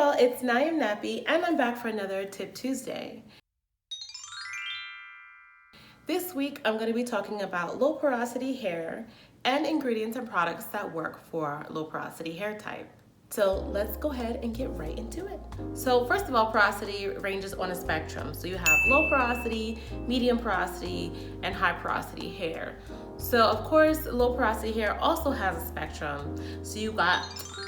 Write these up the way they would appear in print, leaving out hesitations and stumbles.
y'all, it's NowIAmNappy and I'm back for another Tip Tuesday. This week I'm going to be talking about low porosity hair and ingredients and products that work for low porosity hair type. So let's go ahead and get right into it. So first of all, porosity ranges on a spectrum. So you have low porosity, medium porosity, and high porosity hair. So of course, low porosity hair also has a spectrum. So you got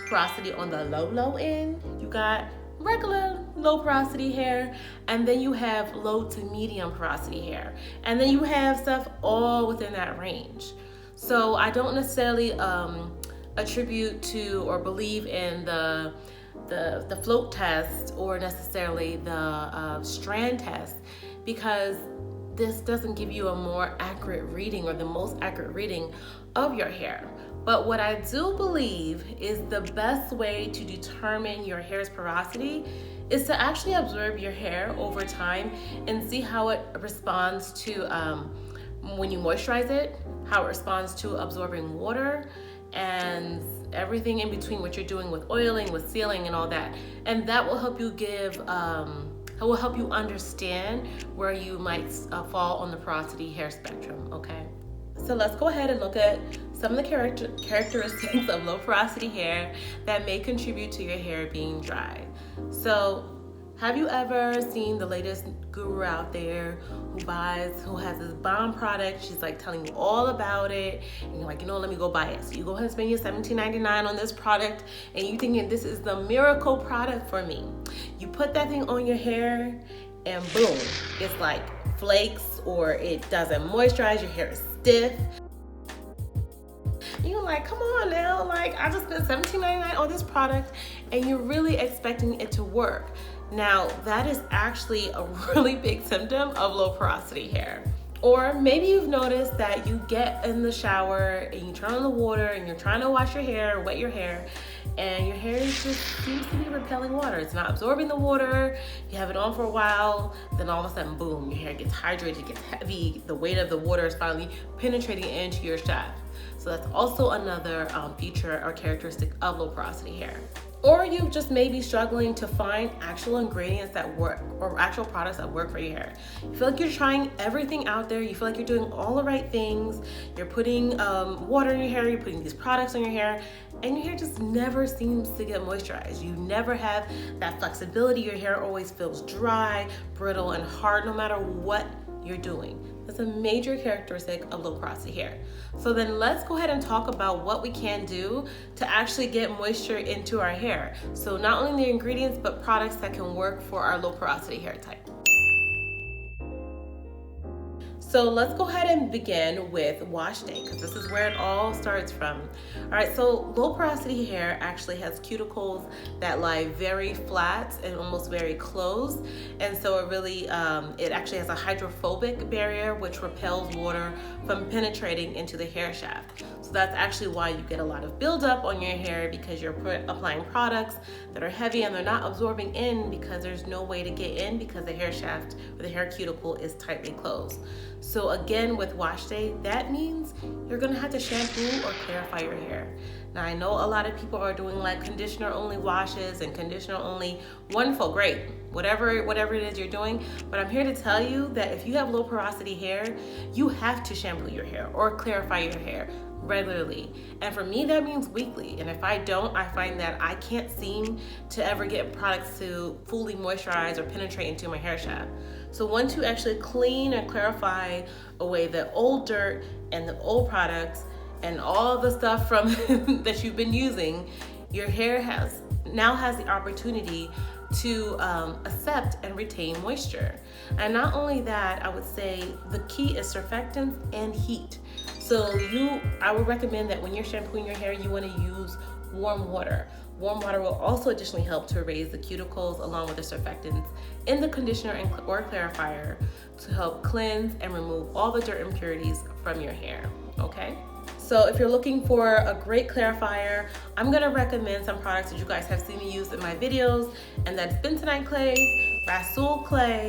porosity on the low end, you got regular low porosity hair, and then you have low to medium porosity hair. And then you have stuff all within that range. So I don't necessarily attribute to or believe in the float test or necessarily the strand test, because this doesn't give you a more accurate reading or the most accurate reading of your hair. But what I do believe is the best way to determine your hair's porosity is to actually observe your hair over time and see how it responds to when you moisturize it, how it responds to absorbing water, and everything in between, what you're doing with oiling, with sealing, and all that. And that will help you understand where you might fall on the porosity hair spectrum, okay? So let's go ahead and look at some of the characteristics of low porosity hair that may contribute to your hair being dry. So have you ever seen the latest guru out there who has this bomb product? She's like telling you all about it, and you're like, let me go buy it. So you go ahead and spend your $17.99 on this product, and you thinking this is the miracle product for me. You put that thing on your hair, and boom, it's like flakes, or it doesn't moisturize, your hair is stiff. You're like, come on now, like I just spent $17.99 on this product, and you're really expecting it to work. Now, that is actually a really big symptom of low porosity hair. Or maybe you've noticed that you get in the shower and you turn on the water and you're trying to wash your hair, wet your hair, and your hair just seems to be repelling water. It's not absorbing the water. You have it on for a while, then all of a sudden, boom, your hair gets hydrated, gets heavy. The weight of the water is finally penetrating into your shaft. So that's also another feature or characteristic of low porosity hair. Or you just may be struggling to find actual ingredients that work or actual products that work for your hair. You feel like you're trying everything out there. You feel like you're doing all the right things. You're putting water in your hair, you're putting these products on your hair, and your hair just never seems to get moisturized. You never have that flexibility. Your hair always feels dry, brittle, and hard no matter what you're doing. That's a major characteristic of low porosity hair. So then let's go ahead and talk about what we can do to actually get moisture into our hair. So not only the ingredients, but products that can work for our low porosity hair type. So let's go ahead and begin with wash day, because this is where it all starts from. All right, so low porosity hair actually has cuticles that lie very flat and almost very closed. And so it really, it actually has a hydrophobic barrier which repels water from penetrating into the hair shaft. So that's actually why you get a lot of buildup on your hair, because you're applying products that are heavy and they're not absorbing in because there's no way to get in because the hair shaft or the hair cuticle is tightly closed. So again, with wash day, that means you're gonna have to shampoo or clarify your hair. Now I know a lot of people are doing like conditioner only washes and conditioner only. Wonderful, great, whatever it is you're doing. But I'm here to tell you that if you have low porosity hair, you have to shampoo your hair or clarify your hair regularly. And for me, that means weekly. And if I don't, I find that I can't seem to ever get products to fully moisturize or penetrate into my hair shaft. So once you actually clean and clarify away the old dirt and the old products and all the stuff from that you've been using, your hair now has the opportunity to accept and retain moisture. And not only that, I would say the key is surfactants and heat. So I would recommend that when you're shampooing your hair, you want to use warm water. Warm water will also additionally help to raise the cuticles along with the surfactants in the conditioner or clarifier to help cleanse and remove all the dirt impurities from your hair, okay? So if you're looking for a great clarifier, I'm gonna recommend some products that you guys have seen me use in my videos, and that's bentonite clay, Rasool clay,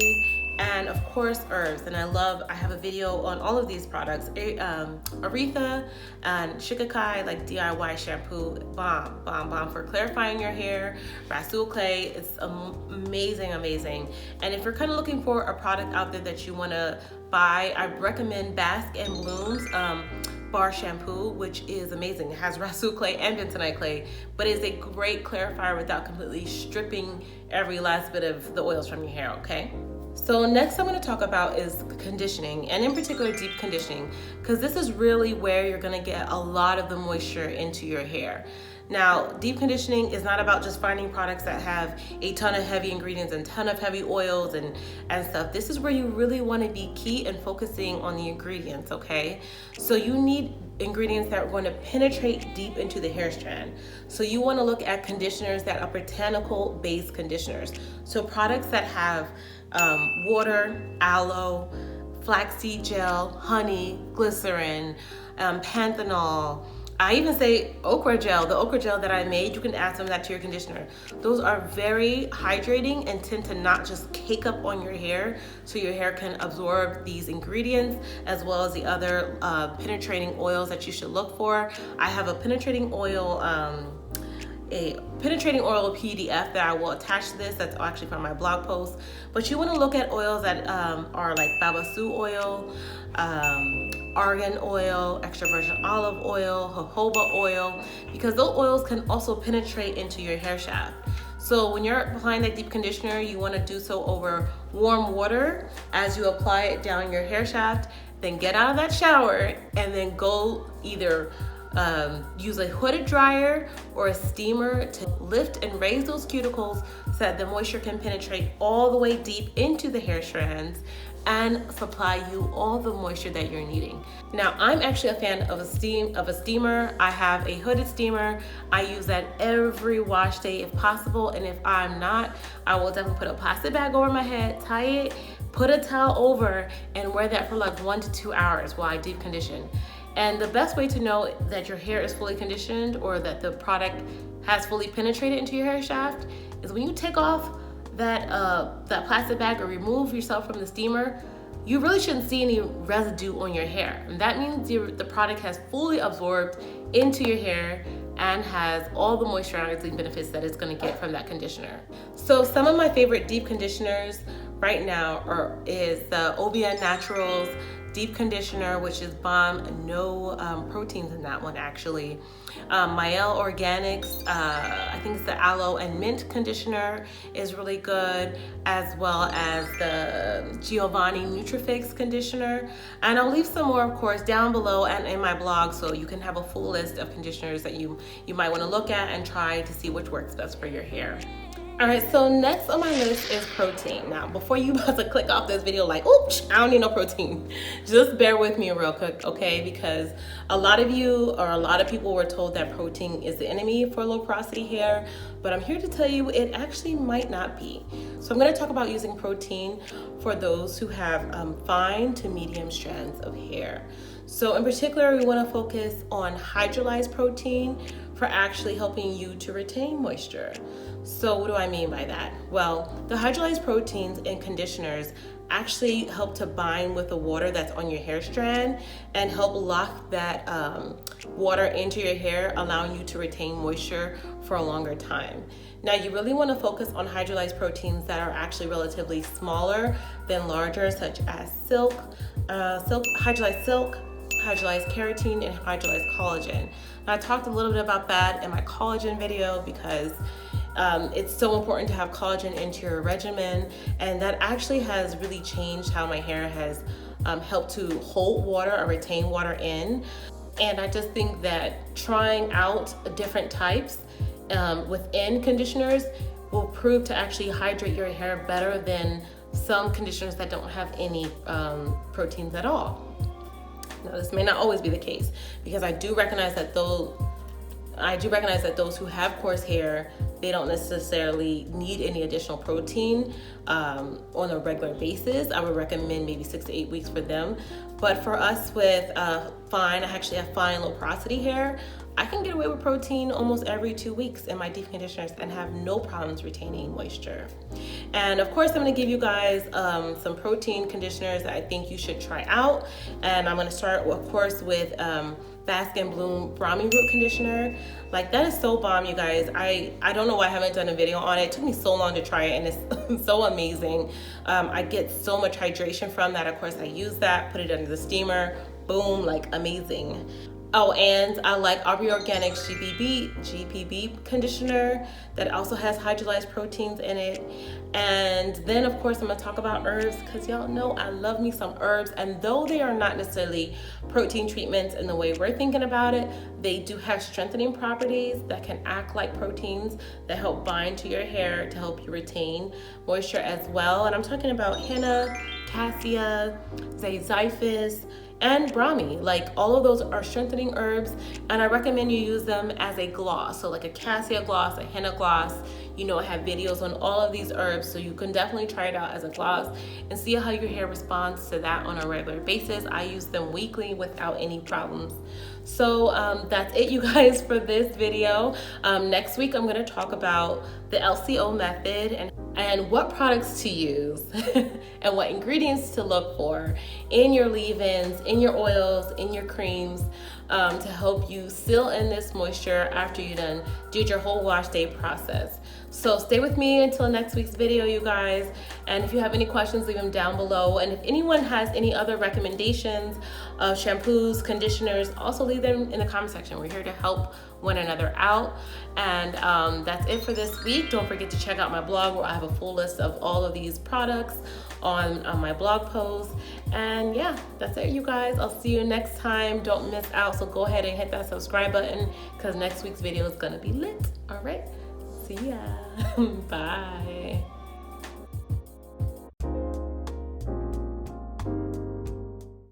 and of course herbs. And I have a video on all of these products. Aretha and Shikakai, like DIY shampoo, bomb for clarifying your hair. Rasul clay, it's amazing. And if you're kind of looking for a product out there that you want to buy, I recommend Bask and Bloom's bar shampoo, which is amazing. It has Rasul clay and bentonite clay, but is a great clarifier without completely stripping every last bit of the oils from your hair, okay? So next I'm going to talk about is conditioning, and in particular deep conditioning, because this is really where you're going to get a lot of the moisture into your hair. Now, deep conditioning is not about just finding products that have a ton of heavy ingredients and ton of heavy oils and stuff. This is where you really want to be key and focusing on the ingredients, okay? So you need ingredients that are going to penetrate deep into the hair strand. So you want to look at conditioners that are botanical based conditioners. So products that have water, aloe, flaxseed gel, honey, glycerin, panthenol. I even say okra gel, the okra gel that I made, you can add some of that to your conditioner. Those are very hydrating and tend to not just cake up on your hair, so your hair can absorb these ingredients as well as the other penetrating oils that you should look for. I have a penetrating oil PDF that I will attach to this. That's actually from my blog post. But you want to look at oils that are like babasu oil, argan oil, extra virgin olive oil, jojoba oil, because those oils can also penetrate into your hair shaft. So when you're applying that deep conditioner, you want to do so over warm water as you apply it down your hair shaft. Then get out of that shower and then go either use a hooded dryer or a steamer to lift and raise those cuticles so that the moisture can penetrate all the way deep into the hair strands and supply you all the moisture that you're needing. Now, I'm actually a fan of a steamer. I have a hooded steamer. I use that every wash day if possible, and if I'm not, I will definitely put a plastic bag over my head, tie it, put a towel over, and wear that for like 1 to 2 hours while I deep condition. And the best way to know that your hair is fully conditioned or that the product has fully penetrated into your hair shaft is when you take off that plastic bag or remove yourself from the steamer, you really shouldn't see any residue on your hair. And that means the product has fully absorbed into your hair and has all the moisturizing benefits that it's going to get from that conditioner. So some of my favorite deep conditioners right now is the OBN Naturals deep conditioner, which is bomb, no proteins in that one actually. Yall Organics, I think it's the aloe and mint conditioner is really good, as well as the Giovanni Nutrifix conditioner. And I'll leave some more, of course, down below and in my blog, so you can have a full list of conditioners that you might want to look at and try to see which works best for your hair. All right, so next on my list is protein. Now, before you about to click off this video like, oops, I don't need no protein, just bear with me real quick, okay? Because a lot of people were told that protein is the enemy for low porosity hair, but I'm here to tell you it actually might not be. So I'm gonna talk about using protein for those who have fine to medium strands of hair. So in particular, we wanna focus on hydrolyzed protein for actually helping you to retain moisture. So what do I mean by that? Well, the hydrolyzed proteins in conditioners actually help to bind with the water that's on your hair strand and help lock that water into your hair, allowing you to retain moisture for a longer time. Now, you really want to focus on hydrolyzed proteins that are actually relatively smaller than larger, such as hydrolyzed silk, hydrolyzed keratin, and hydrolyzed collagen. Now, I talked a little bit about that in my collagen video because it's so important to have collagen into your regimen, and that actually has really changed how my hair has helped to hold water or retain water in. And I just think that trying out different types within conditioners will prove to actually hydrate your hair better than some conditioners that don't have any proteins at all. Now, this may not always be the case, because I do recognize that those who have coarse hair, they don't necessarily need any additional protein on a regular basis. I would recommend maybe 6 to 8 weeks for them. But for us with fine, I actually have fine low porosity hair, I can get away with protein almost every 2 weeks in my deep conditioners and have no problems retaining moisture. And of course, I'm gonna give you guys some protein conditioners that I think you should try out. And I'm gonna start, of course, with Bask and Bloom Brahmi Root Conditioner. Like, that is so bomb, you guys. I don't know why I haven't done a video on it. It took me so long to try it, and it's so amazing. I get so much hydration from that. Of course, I use that, put it under the steamer, boom, like amazing. Oh, and I like Aubrey Organics GPB conditioner that also has hydrolyzed proteins in it. And then of course I'm gonna talk about herbs, because y'all know I love me some herbs. And though they are not necessarily protein treatments in the way we're thinking about it, they do have strengthening properties that can act like proteins that help bind to your hair to help you retain moisture as well. And I'm talking about henna, cassia, zayzyphus, and Brahmi. Like, all of those are strengthening herbs, and I recommend you use them as a gloss. So like a cassia gloss, a henna gloss. You know, I have videos on all of these herbs, so you can definitely try it out as a gloss and see how your hair responds to that on a regular basis. I use them weekly without any problems. So that's it, you guys, for this video. Next week I'm going to talk about the LCO method and what products to use and what ingredients to look for in your leave-ins, in your oils, in your creams, to help you seal in this moisture after you done did your whole wash day process. So stay with me until next week's video, you guys. And if you have any questions, leave them down below. And if anyone has any other recommendations of shampoos, conditioners, also leave them in the comment section. We're here to help one another out. And that's it for this week. Don't forget to check out my blog, where I have a full list of all of these products on my blog post. And yeah, that's it, you guys. I'll see you next time. Don't miss out. So go ahead and hit that subscribe button, because next week's video is gonna be lit. All right, see ya. Bye.